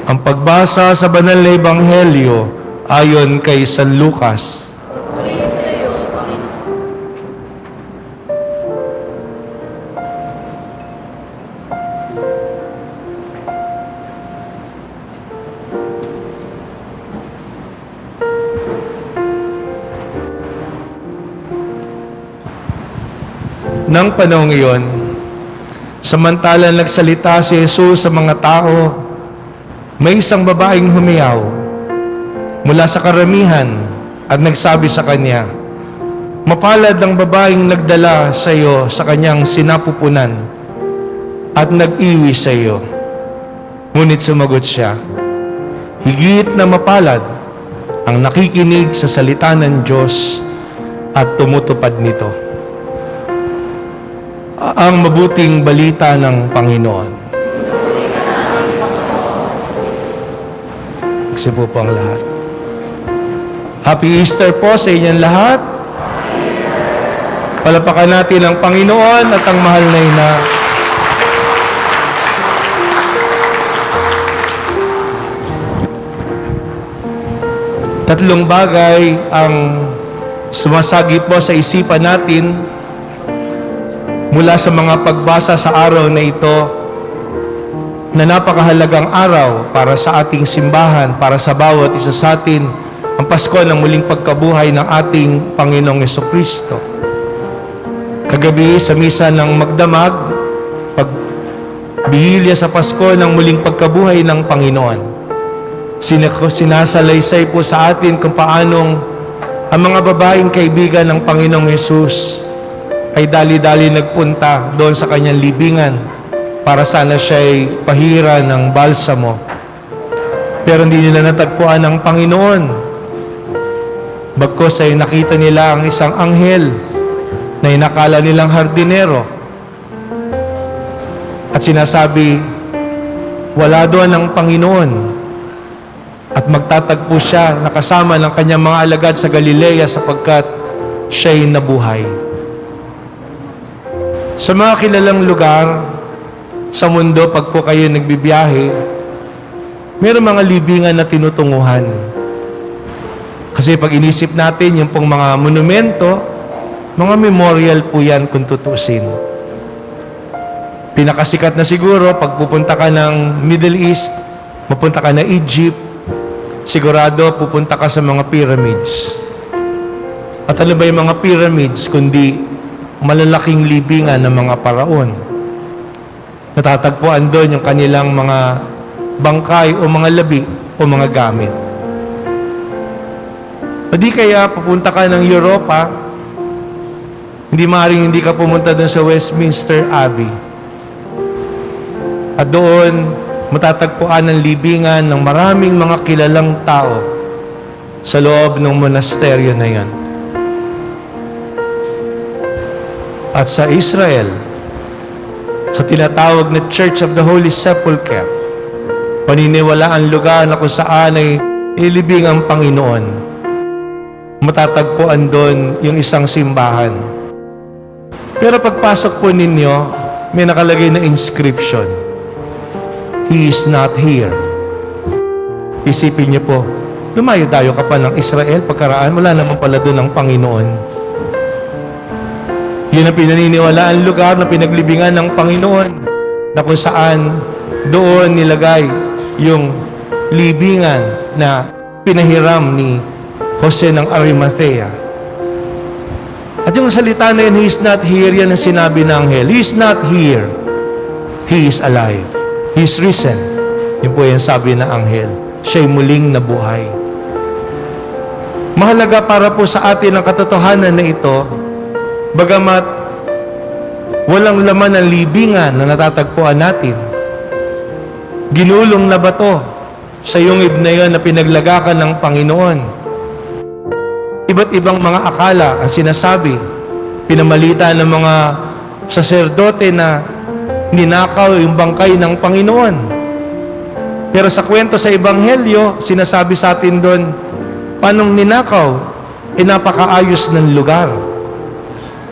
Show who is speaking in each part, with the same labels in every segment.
Speaker 1: Ang pagbasa sa banal na ebanghelyo ayon kay San Lucas. Nang panahong iyon, samantalang nagsalita si Jesus sa mga tao, may isang babaeng humiyaw mula sa karamihan at nagsabi sa kanya, "Mapalad ang babaeng nagdala sa iyo sa kanyang sinapupunan at nag-iwi sa iyo." Ngunit sumagot siya, "Higit na mapalad ang nakikinig sa salita ng Diyos at tumutupad nito." Ang mabuting balita ng Panginoon. Magsipo po ang lahat. Happy Easter po sa inyong lahat. Palapakan natin ang Panginoon at ang mahal na Ina. Tatlong bagay ang sumasagip po sa isipan natin mula sa mga pagbasa sa araw na ito, na napakahalagang araw para sa ating simbahan, para sa bawat isa sa atin, ang Pasko ng muling pagkabuhay ng ating Panginoong Jesucristo. Kagabi sa misa ng magdamag, pagbihilya sa Pasko ng muling pagkabuhay ng Panginoon, sinasalaysay po sa atin kung paanong ang mga babaeng kaibigan ng Panginoong Yesus ay dali-dali nagpunta doon sa kanyang libingan para sana siya'y pahira ng balsamo. Pero hindi nila natagpuan ang Panginoon. Bagkus ay nakita nila ang isang anghel na inakala nilang hardinero. At sinasabi, wala doon ang Panginoon. At magtatagpo siya na kasama ng kanyang mga alagad sa Galilea sapagkat siya'y nabuhay. Sa mga kilalang lugar sa mundo, pag po kayo nagbibiyahe, mayroong mga libingan na tinutunguhan. Kasi pag inisip natin yung pong mga monumento, mga memorial po yan kung tutusin. Pinakasikat na siguro, pag pupunta ka ng Middle East, mapunta ka na Egypt, sigurado pupunta ka sa mga pyramids. At ano ba yung mga pyramids, kundi malalaking libingan ng mga paraon. Natatagpuan doon yung kanilang mga bangkay o mga labi o mga gamit. O di kaya pupunta ka ng Europa, hindi maaaring hindi ka pumunta doon sa Westminster Abbey. At doon matatagpuan ang libingan ng maraming mga kilalang tao sa loob ng monasteryo na yan. At sa Israel, sa tinatawag na Church of the Holy Sepulchre, paniniwalaang lugar na kung saan ay ilibing ang Panginoon, matatagpuan doon yung isang simbahan. Pero pagpasok po ninyo, may nakalagay na inscription, "He is not here." Isipin niyo po, lumayo-dayo ka pa ng Israel, pagkaraan, wala naman pala doon ang Panginoon. Yun ang pinaniniwalaan lugar na pinaglibingan ng Panginoon, na kung saan doon nilagay yung libingan na pinahiram ni Jose ng Arimathea. At yung salita na yun, "He is not here," yan ang sinabi ng anghel. He is not here. He is alive. He is risen. Yun po yung sabi ng anghel. Siya'y muling nabuhay. Mahalaga para po sa atin ang katotohanan na ito, bagamat walang laman ng libingan na natatagpuan natin, ginulong na bato sa yungib na yon na pinaglagakan ng Panginoon. Iba't ibang mga akala ang sinasabi, pinamalita ng mga saserdote na ninakaw yung bangkay ng Panginoon. Pero sa kwento sa Ebanghelyo, sinasabi sa atin doon, paanong ninakaw? Napakaayos ng lugar.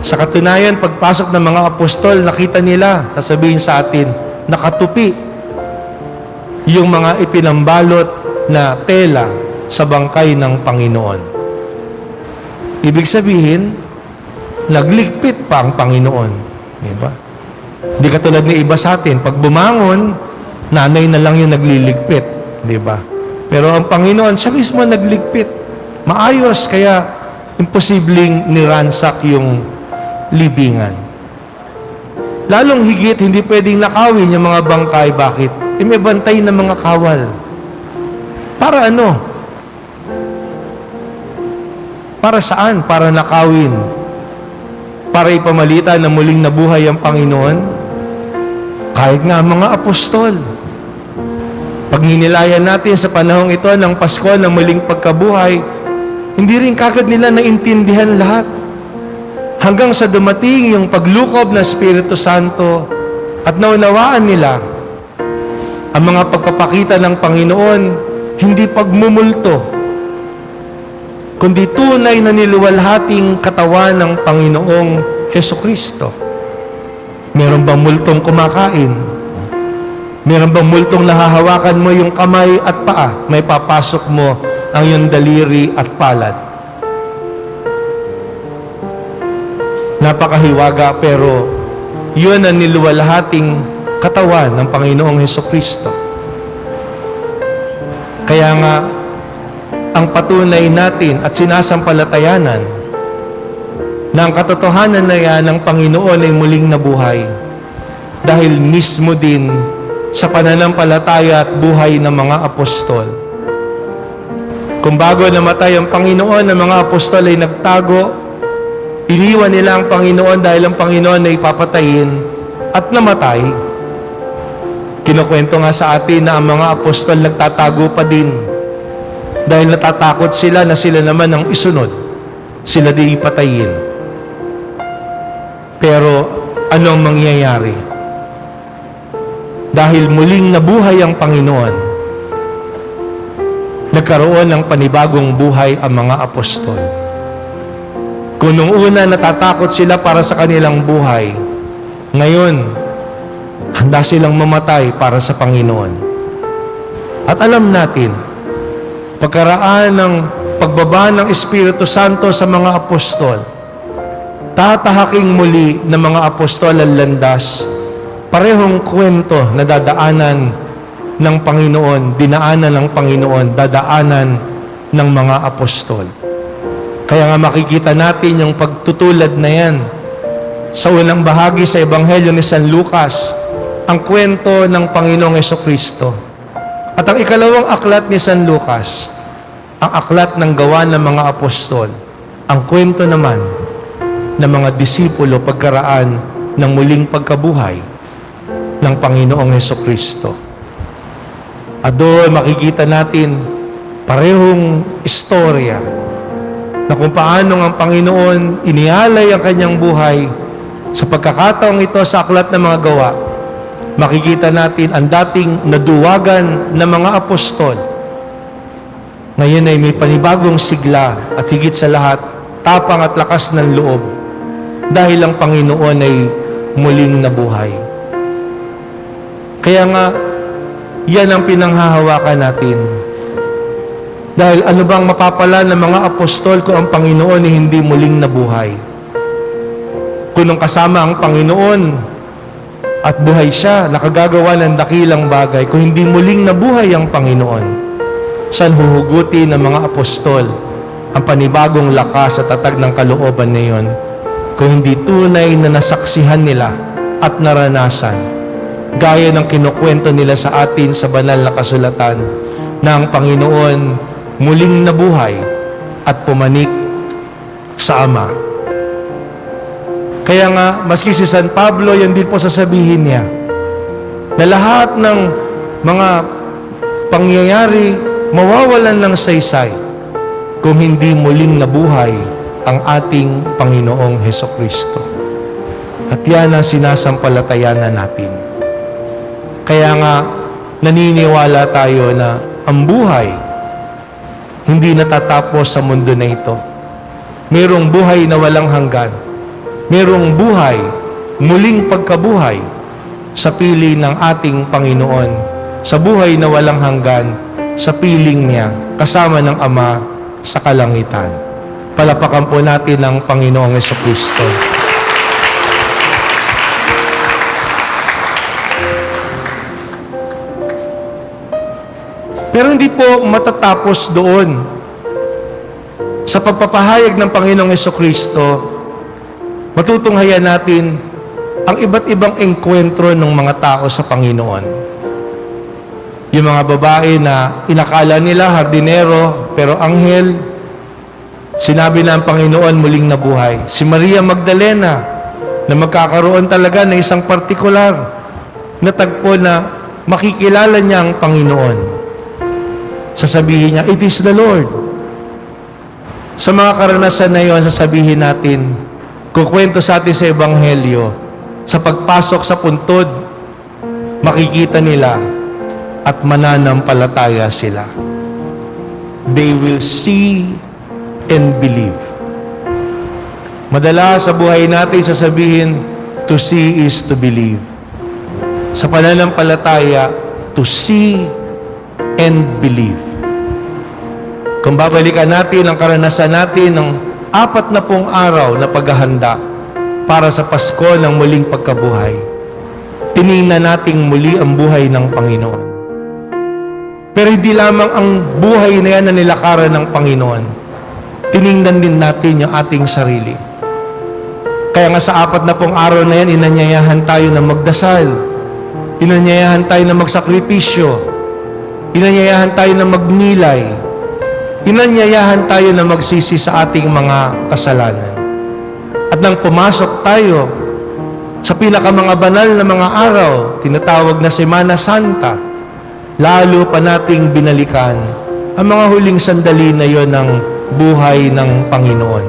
Speaker 1: Sa katunayan, pagpasok ng mga apostol, nakita nila, sasabihin sa atin, nakatupi yung mga ipinambalot na tela sa bangkay ng Panginoon. Ibig sabihin, nagligpit pa ang Panginoon. Diba? Hindi katulad ng iba sa atin. Pag bumangon, nanay na lang yung nagliligpit. Diba? Pero ang Panginoon, siya mismo nagligpit. Maayos, kaya imposibleng niransak yung libingan. Lalong higit, hindi pwedeng nakawin yung mga bangkay. Bakit? May bantay na mga kawal. Para ano? Para saan? Para nakawin. Para ipamalita na muling nabuhay ang Panginoon. Kahit nga mga apostol. Pag ninilayan natin sa panahong ito ng Pasko ng muling pagkabuhay, hindi rin kagad nila naintindihan lahat. Hanggang sa dumating yung paglukob ng Espiritu Santo at naunawaan nila ang mga pagpapakita ng Panginoon, hindi pagmumulto, kundi tunay na niluwalhating katawan ng Panginoong Hesukristo. Meron bang multong kumakain? Meron bang multong nahahawakan mo yung kamay at paa? May papasok mo ang iyong daliri at palad. Napakahiwaga, pero yun ang niluwalhating katawan ng Panginoong Hesukristo. Kaya nga, ang patunay natin at sinasampalatayanan na ang katotohanan na yan ng Panginoon ay muling nabuhay dahil mismo din sa pananampalataya at buhay ng mga apostol. Kung bago namatay ang Panginoon, ang mga apostol ay nagtago, iniwan nila ang Panginoon dahil ang Panginoon ay papatayin at namatay. Kinukwento nga sa atin na ang mga apostol nagtatago pa din dahil natatakot sila na sila naman ang isunod. Sila din ipatayin. Pero ano ang mangyayari? Dahil muling nabuhay ang Panginoon, nagkaroon ng panibagong buhay ang mga apostol. Kung nung una natatakot sila para sa kanilang buhay, ngayon, handa silang mamatay para sa Panginoon. At alam natin, pagkaraan ng pagbaba ng Espiritu Santo sa mga apostol, tatahaking muli ng mga apostol ang landas, parehong kwento na dadaanan ng Panginoon, dinaanan ng Panginoon, dadaanan ng mga apostol. Kaya nga makikita natin yung pagtutulad na yan sa unang bahagi sa Ebanghelyo ni San Lucas, ang kwento ng Panginoong Hesukristo. At ang ikalawang aklat ni San Lucas, ang aklat ng gawa ng mga apostol, ang kwento naman ng mga disipulo pagkaraan ng muling pagkabuhay ng Panginoong Hesukristo. At doon makikita natin parehong istorya na kung paano ang Panginoon inialay ang kanyang buhay sa pagkakataong ito sa aklat ng mga gawa. Makikita natin ang dating naduwagan ng mga apostol. Ngayon ay may panibagong sigla at higit sa lahat, tapang at lakas ng loob dahil ang Panginoon ay muling nabuhay. Kaya nga, yan ang pinanghahawakan natin. Dahil ano bang mapapala ng mga apostol kung ang Panginoon ay hindi muling nabuhay? Kung nung kasama ang Panginoon at buhay siya, nakagagawa ng dakilang bagay, kung hindi muling nabuhay ang Panginoon, saan huhugutin ng mga apostol ang panibagong lakas at tatag ng kalooban na iyon, kung hindi tunay na nasaksihan nila at naranasan, gaya ng kinukwento nila sa atin sa banal na kasulatan, na ang Panginoon muling nabuhay at pumanik sa Ama. Kaya nga, maski si San Pablo, yan din po sasabihin niya, na lahat ng mga pangyayari mawawalan ng saysay kung hindi muling nabuhay ang ating Panginoong Hesukristo. At yan ang sinasampalatayanan natin. Kaya nga, naniniwala tayo na ang buhay hindi natatapos sa mundo na ito. Mayroong buhay na walang hanggan. Mayroong buhay, muling pagkabuhay sa pili ng ating Panginoon sa buhay na walang hanggan, sa piling niya, kasama ng Ama sa kalangitan. Palapakan po natin ang Panginoong Jesucristo. Pero hindi po matatapos doon. Sa pagpapahayag ng Panginoong Jesucristo, matutunghayan natin ang iba't ibang engkwentro ng mga tao sa Panginoon. Yung mga babae na inakala nila hardinero, pero anghel, sinabi ng Panginoon muling nabuhay. Si Maria Magdalena, na magkakaroon talaga ng isang partikular na tagpo na makikilala niya ang Panginoon. Sasabihin niya, it is the Lord. Sa mga karanasan na yun, sasabihin natin, kukwento sa atin sa Ebanghelyo, sa pagpasok sa puntod, makikita nila at mananampalataya sila. They will see and believe. Madalas sa buhay natin sasabihin, to see is to believe. Sa pananampalataya, to see and believe. Kung babalikan natin ang karanasan natin ng 40 araw na paghahanda para sa Pasko ng muling pagkabuhay, tiningnan nating muli ang buhay ng Panginoon. Pero hindi lamang ang buhay na yan na nilakaran ng Panginoon. Tiningnan din natin yung ating sarili. Kaya nga sa 40 araw na yan, inanyayahan tayo na magdasal. Inanyayahan tayo na magsakripisyo. Inanyayahan tayo na magnilay. Inanyayahan tayo na magsisi sa ating mga kasalanan. At nang pumasok tayo sa pinakamanga banal na mga araw, tinatawag na Semana Santa, lalo pa nating binalikan ang mga huling sandali na yon ng buhay ng Panginoon.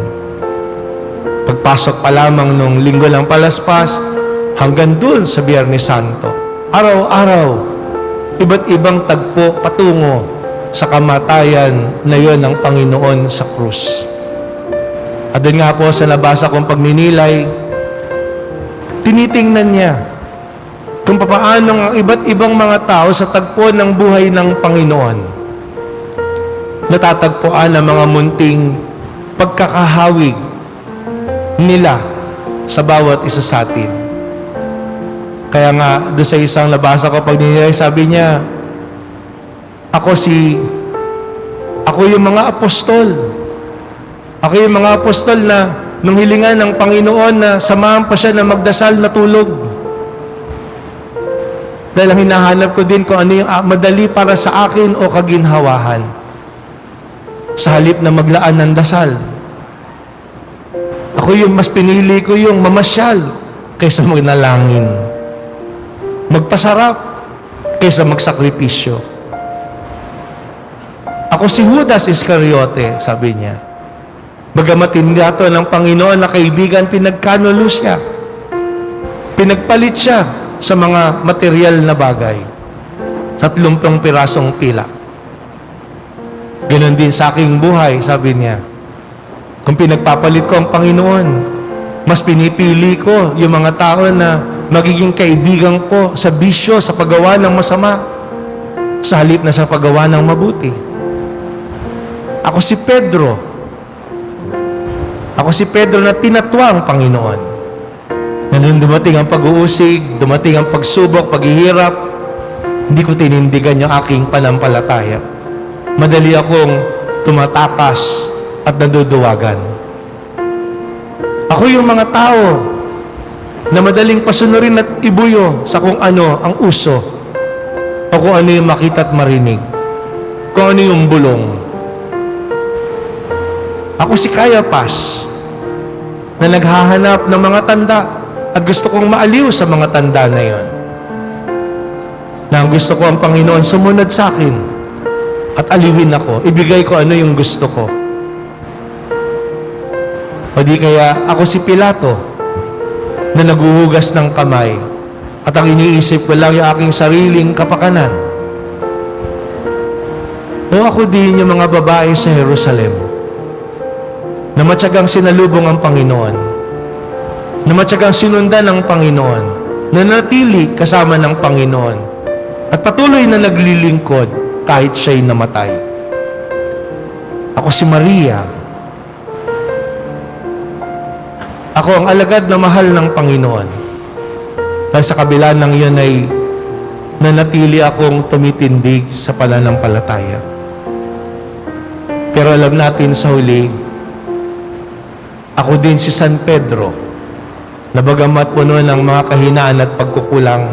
Speaker 1: Pagpasok pa lamang nung linggo ng palaspas, hanggang dun sa Biyernes Santo, araw-araw, iba't ibang tagpo patungo sa kamatayan na yon ng Panginoon sa krus. At doon nga po sa nabasa kong pagninilay, tinitingnan niya kung papaano ang iba't ibang mga tao sa tagpo ng buhay ng Panginoon natatagpuan ang mga munting pagkakahawig nila sa bawat isa sa atin. Kaya nga, doon sa isang nabasa ko pagninilay, sabi niya, ako yung mga apostol. Ako yung mga apostol na nung hilingan ng Panginoon na samahan pa siya na magdasal na tulog. Dahil ang hinahanap ko din kung ano yung madali para sa akin o kaginhawahan. Sa halip na maglaan ng dasal. Ako yung mas pinili ko yung mamasyal kaysa magnalangin. Magpasarap kaysa magsakripisyo. Ako si Judas Iscariote, sabi niya. Bagamat hindi ato ng Panginoon na kaibigan, pinagkanulo siya. Pinagpalit siya sa mga material na bagay. 30 pirasong pila. Ganon din sa aking buhay, sabi niya. Kung pinagpapalit ko ang Panginoon, mas pinipili ko yung mga tao na magiging kaibigan ko sa bisyo, sa paggawa ng masama, sa halip na sa paggawa ng mabuti. Ako si Pedro. Ako si Pedro na tinatwa ang Panginoon. Na nung dumating ang pag-uusig, dumating ang pagsubok, paghihirap, hindi ko tinindigan yung aking panampalataya. Madali akong tumatakas at naduduwagan. Ako yung mga tao na madaling pasunurin at ibuyo sa kung ano ang uso o kung ano yung makita at marinig, kung ano yung bulong. Ako si Caiaphas na naghahanap ng mga tanda at gusto kong maaliw sa mga tanda na yon. Na ang gusto ko ang Panginoon sumunod sa akin at aliwin ako, ibigay ko ano yung gusto ko. O di kaya ako si Pilato na naguhugas ng kamay at ang iniisip ko lang yung aking sariling kapakanan. O ako din yung mga babae sa Jerusalem na matyagang sinalubong ang Panginoon, na matyagang sinundan ng Panginoon, na natili kasama ng Panginoon, At patuloy na naglilingkod kahit siya'y namatay. Ako si Maria. Ako ang alagad na mahal ng Panginoon. Dahil sa kabila ng iyon ay nanatili akong tumitindig sa pananampalataya. Pero alam natin sa huli, ako din si San Pedro, na bagamat puno ng mga kahinaan at pagkukulang,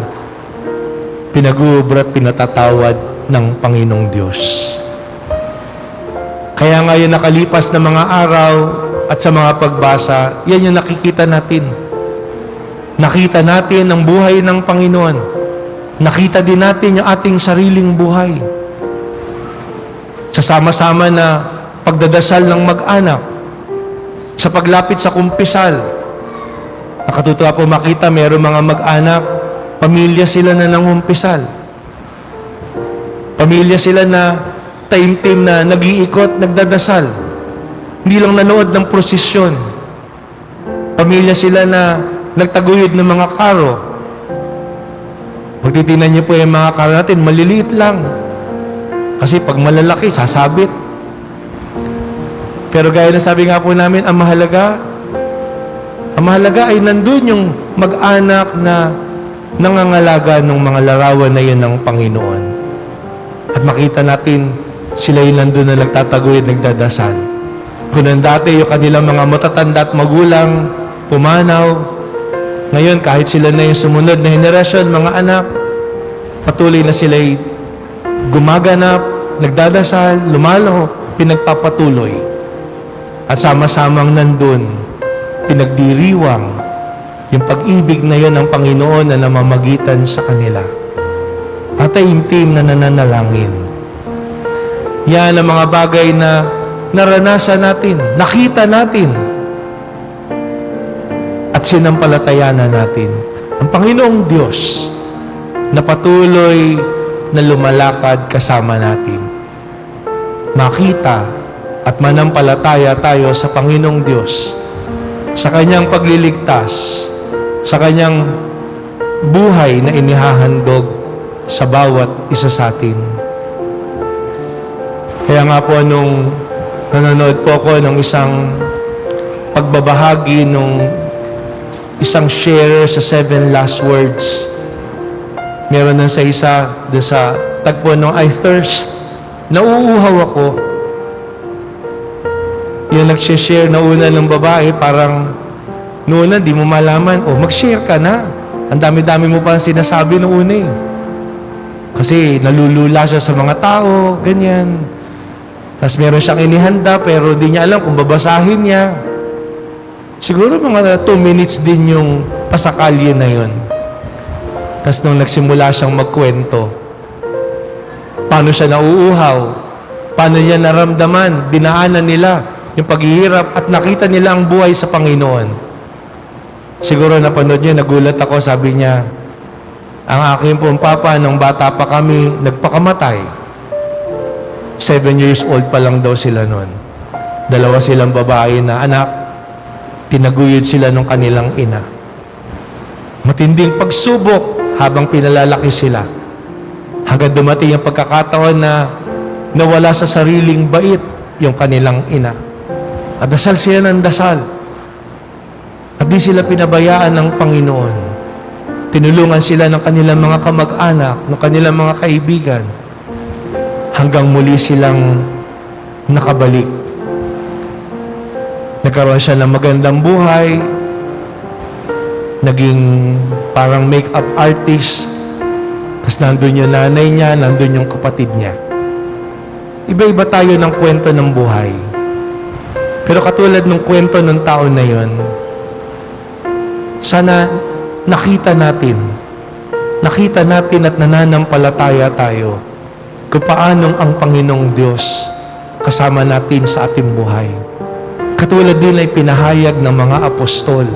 Speaker 1: pinag-uubra at pinatatawad ng Panginoong Diyos. Kaya ngayon nakalipas na mga araw at sa mga pagbasa, yan yung nakikita natin. Nakita natin ang buhay ng Panginoon. Nakita din natin yung ating sariling buhay. Sa sama-sama na pagdadasal ng mag-anak, sa paglapit sa kumpisal, nakatutuwa po makita mayroong mga mag-anak, pamilya sila na nangumpisal. Pamilya sila na taimtim na nag-iikot, nagdadasal. Hindi lang nanood ng prosesyon. Pamilya sila na nagtaguyod ng mga karo. Pagtitingnan niyo po yung mga karo natin, maliliit lang. Kasi pag malalaki, sasabit. Pero gaya na sabi nga po namin, ang mahalaga ay nandun yung mag-anak na nangangalaga ng mga larawan na yun ng Panginoon. At makita natin, sila yung nandun na nagtataguyod, nagdadasal. Kung dati yung kanilang mga matatanda at magulang, pumanaw, ngayon kahit sila na yung sumunod na henerasyon, mga anak, patuloy na sila'y gumaganap, nagdadasal, lumalaho, pinagpapatuloy. At sama-samang nandun, pinagdiriwang yung pag-ibig na yun ng Panginoon na namamagitan sa kanila. At ay intim na nananalangin. Yan ang mga bagay na naranasan natin, nakita natin, at sinampalatayanan natin. Ang Panginoong Diyos na patuloy na lumalakad kasama natin. Makita at manampalataya tayo sa Panginoong Diyos, sa Kanyang pagliligtas, sa Kanyang buhay na inihahandog sa bawat isa sa atin. Kaya nga po nung nanonood po ako ng isang pagbabahagi nung isang share sa 7 last words, meron na sa isa doon sa tagpo ng I thirst, nauuhaw ako. Yung nag-share na una ng babae, parang noon di mo malaman, mag-share ka na. Ang dami-dami mo pa sinasabi noong una eh. Kasi nalulula siya sa mga tao, ganyan. Tapos meron siyang inihanda, pero di niya alam kung babasahin niya. Siguro mga 2 minutes din yung pasakalye na yun. Tapos nung nagsimula siyang magkwento, paano siya nauuhaw, paano niya naramdaman, dinaanan nila yung paghihirap at nakita nila ang buhay sa Panginoon. Siguro napanood niyo, nagulat ako, sabi niya, ang aking pong papa, nung bata pa kami, nagpakamatay. 7 years old pa lang daw sila noon. 2 silang babae na anak, tinaguyod sila ng kanilang ina. Matinding pagsubok habang pinalalaki sila. Hanggang dumating ang pagkakataon na nawala sa sariling bait yung kanilang ina. At dasal sila ng dasal. At di sila pinabayaan ng Panginoon. Tinulungan sila ng kanilang mga kamag-anak, ng kanilang mga kaibigan, hanggang muli silang nakabalik. Nagkaroon siya ng magandang buhay, naging parang make-up artist, tapos nandun yung nanay niya, nandun yung kapatid niya. Iba-iba tayo ng kwento ng buhay. Pero katulad ng kwento ng tao na yon, sana nakita natin at nananampalataya tayo kung paanong ang Panginoong Diyos kasama natin sa ating buhay. Katulad din ay pinahayag ng mga apostol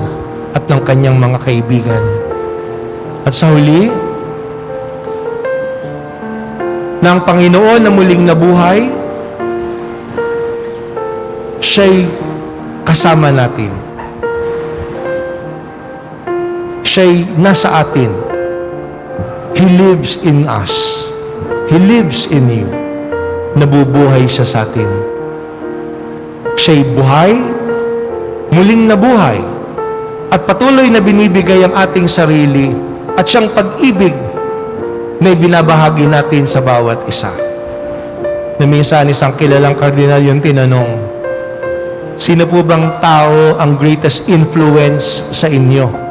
Speaker 1: at ng kanyang mga kaibigan. At sa huli, na ang Panginoon na muling nabuhay, siya'y kasama natin. Siya'y nasa atin. He lives in us. He lives in you. Nabubuhay siya sa atin. Siya'y buhay, muling nabuhay, at patuloy na binibigay ang ating sarili at siyang pag-ibig na ibinabahagi natin sa bawat isa. Na minsan isang kilalang kardinal yung tinanong, sino po bang tao ang greatest influence sa inyo?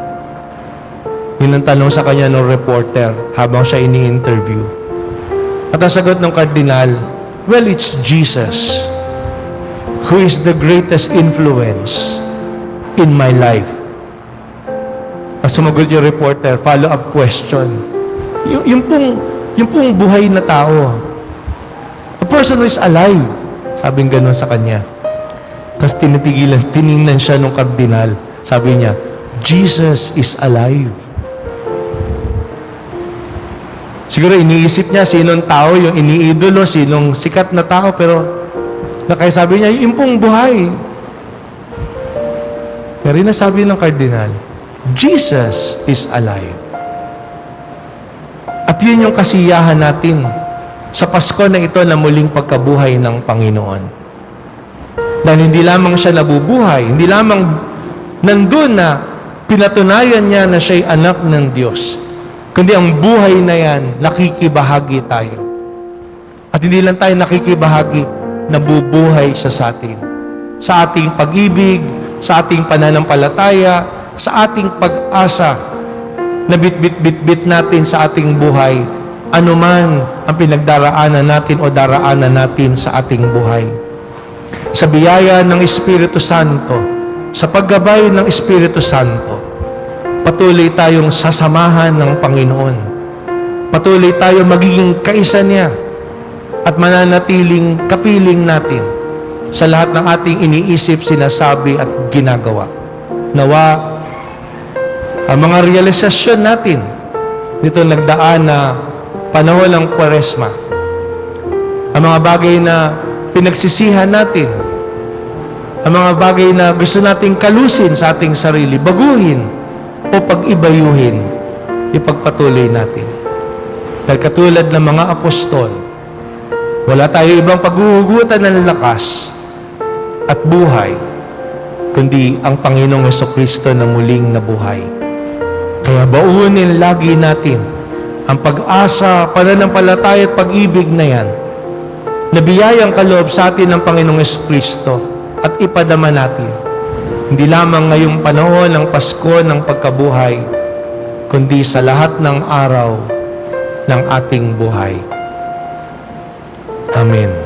Speaker 1: Yun ang tanong sa kanya ng reporter habang siya ini-interview. At ang sagot ng kardinal, well, it's Jesus who is the greatest influence in my life. Ang sumagot yung reporter, follow-up question. Yung pong buhay na tao. A person who is alive. Sabing ganun sa kanya. Tapos tiningnan siya ng kardinal. Sabi niya, Jesus is alive. Siguro iniisip niya sinong tao yung iniidolo, sinong sikat na tao, pero sabi niya, yung pong buhay. Pero rin nasabi ng kardinal, Jesus is alive. At yun yung kasiyahan natin sa Pasko na ito na muling pagkabuhay ng Panginoon. Dahil hindi lamang siya nabubuhay, hindi lamang nandun na pinatunayan niya na siya'y anak ng Diyos, kundi ang buhay na yan, nakikibahagi tayo. At hindi lang tayo nakikibahagi, nabubuhay siya sa atin. Sa ating pag-ibig, sa ating pananampalataya, sa ating pag-asa, na bit-bit-bit-bit natin sa ating buhay, anuman ang pinagdaraanan natin o daraanan natin sa ating buhay. Sa biyaya ng Espiritu Santo, sa paggabay ng Espiritu Santo, patuloy tayong sasamahan ng Panginoon. Patuloy tayong magiging kaisa niya at mananatiling kapiling natin sa lahat ng ating iniisip, sinasabi at ginagawa. Nawa, ang mga realisasyon natin nito nagdaan na panahon ng Kwaresma, ang mga bagay na pinagsisihan natin, ang mga bagay na gusto nating kalusin sa ating sarili, baguhin o pag-ibayuhin, ipagpatuloy natin. Dahil katulad ng mga apostol, wala tayo ibang paghuhugutan ng lakas at buhay, kundi ang Panginoong Jesucristo na muling nabuhay. Kaya baunin lagi natin ang pag-asa, pananampalataya at pag-ibig na yan, na biyayang kaloob sa atin ng Panginoong Jesucristo at ipadama natin. Hindi lamang ngayong panahon ng Pasko ng pagkabuhay, kundi sa lahat ng araw ng ating buhay. Amen.